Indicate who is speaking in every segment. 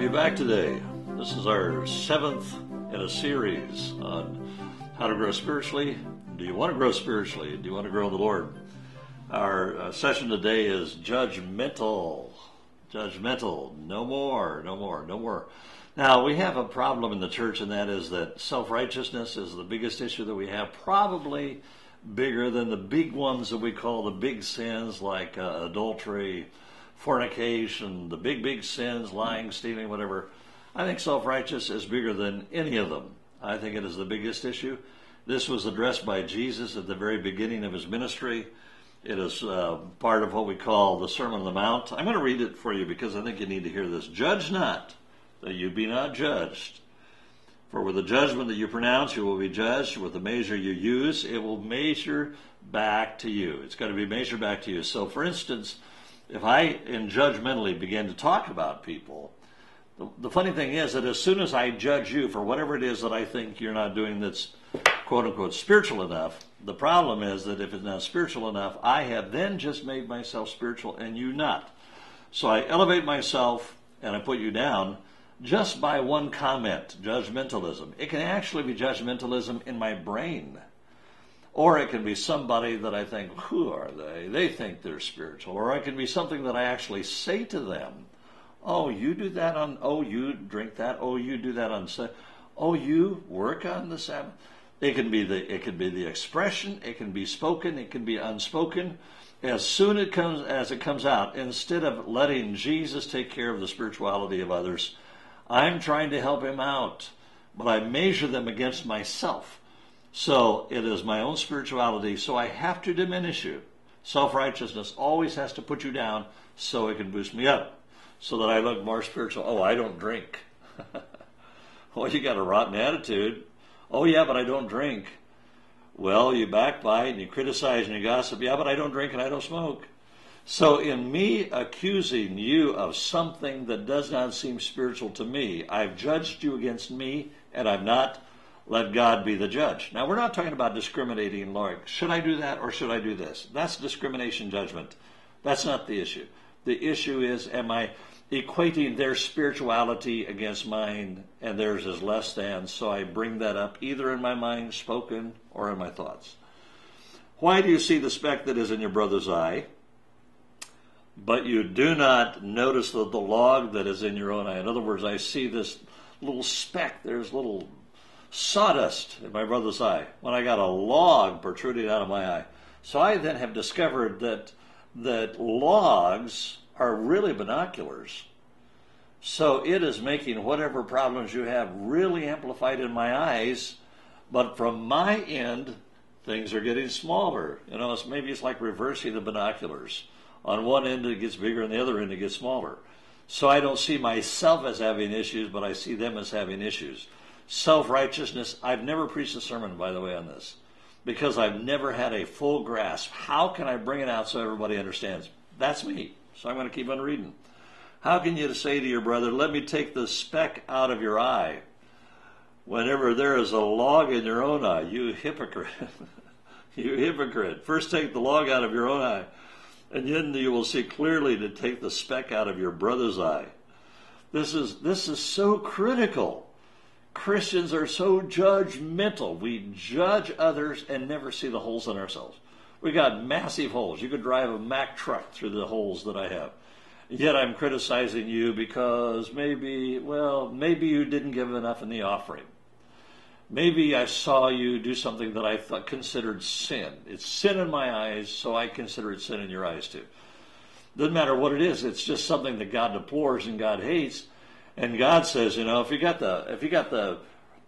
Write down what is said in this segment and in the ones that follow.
Speaker 1: have you back today. This is our 7th in a series on how to grow spiritually. Do you want to grow spiritually? Do you want to grow in the Lord? Our session today is Judgmental. Judgmental. No more, no more, no more. Now, we have a problem in the church, and that is that self-righteousness is the biggest issue that we have, probably bigger than the big ones that we call the big sins like adultery, fornication, the big sins, lying, stealing, whatever. I think self-righteous is bigger than any of them. I think it is the biggest issue. This was addressed by Jesus at the very beginning of his ministry. It is part of what we call the Sermon on the Mount. I'm going to read it for you because I think you need to hear this. Judge not, that you be not judged. For with the judgment that you pronounce, you will be judged. With the measure you use, it will measure back to you. It's got to be measured back to you. So, for instance, if I judgmentally begin to talk about people, the funny thing is that as soon as I judge you for whatever it is that I think you're not doing that's quote-unquote spiritual enough, the problem is that if it's not spiritual enough, I have then just made myself spiritual and you not. So I elevate myself and I put you down just by one comment, judgmentalism. It can actually be judgmentalism in my brain. Or it can be somebody that I think, who are they? They think they're spiritual. Or it can be something that I actually say to them. Oh, you do that on, oh, you drink that. Oh, you do that on, oh, you work on the Sabbath. It can be the expression. It can be spoken. It can be unspoken. As soon as it comes out, instead of letting Jesus take care of the spirituality of others, I'm trying to help him out. But I measure them against myself. So it is my own spirituality, so I have to diminish you. Self-righteousness always has to put you down so it can boost me up, so that I look more spiritual. Oh, I don't drink. Oh, you got a rotten attitude. Oh, yeah, but I don't drink. Well, you backbite and you criticize and you gossip. Yeah, but I don't drink and I don't smoke. So in me accusing you of something that does not seem spiritual to me, I've judged you against me and I've not let God be the judge. Now, we're not talking about discriminating, like, should I do that or should I do this? That's discrimination judgment. That's not the issue. The issue is, am I equating their spirituality against mine and theirs is less than, so I bring that up either in my mind, spoken, or in my thoughts. Why do you see the speck that is in your brother's eye, but you do not notice the log that is in your own eye? In other words, I see this little speck, there's little sawdust in my brother's eye when I got a log protruding out of my eye. So I then have discovered that logs are really binoculars. So it is making whatever problems you have really amplified in my eyes, but from my end, things are getting smaller. You know, maybe it's like reversing the binoculars. On one end it gets bigger, and the other end it gets smaller. So I don't see myself as having issues, but I see them as having issues. Self-righteousness, I've never preached a sermon, by the way, on this, because I've never had a full grasp. How can I bring it out so everybody understands? That's me. So I'm going to keep on reading. How can you say to your brother, let me take the speck out of your eye, whenever there is a log in your own eye? You hypocrite. You hypocrite. First take the log out of your own eye, and then you will see clearly to take the speck out of your brother's eye. This is so critical. Christians are so judgmental. We judge others and never see the holes in ourselves. We got massive holes. You could drive a Mack truck through the holes that I have. Yet I'm criticizing you because maybe you didn't give enough in the offering. Maybe I saw you do something that I considered sin. It's sin in my eyes, so I consider it sin in your eyes too. Doesn't matter what it is. It's just something that God deplores and God hates. And God says, you know, if you got the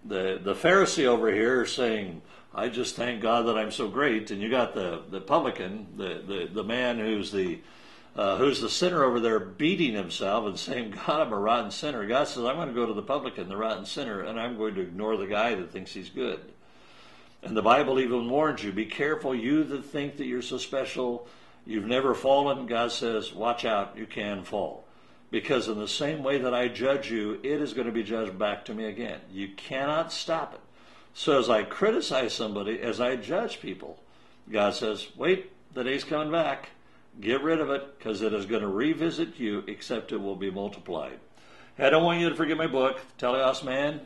Speaker 1: Pharisee over here saying, I just thank God that I'm so great, and you got the publican, the man who's the sinner over there beating himself and saying, God, I'm a rotten sinner. God says, I'm going to go to the publican, the rotten sinner, and I'm going to ignore the guy that thinks he's good. And the Bible even warns you, be careful, you that think that you're so special, you've never fallen. God says, watch out, you can fall. Because in the same way that I judge you, it is going to be judged back to me again. You cannot stop it. So as I criticize somebody, as I judge people, God says, wait, the day's coming back. Get rid of it, because it is going to revisit you, except it will be multiplied. I don't want you to forget my book, Teleos Man.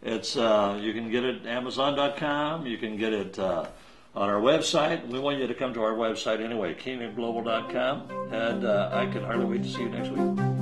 Speaker 1: It's you can get it at Amazon.com. You can get it on our website. We want you to come to our website anyway, KGMGlobal.com. And I can hardly wait to see you next week.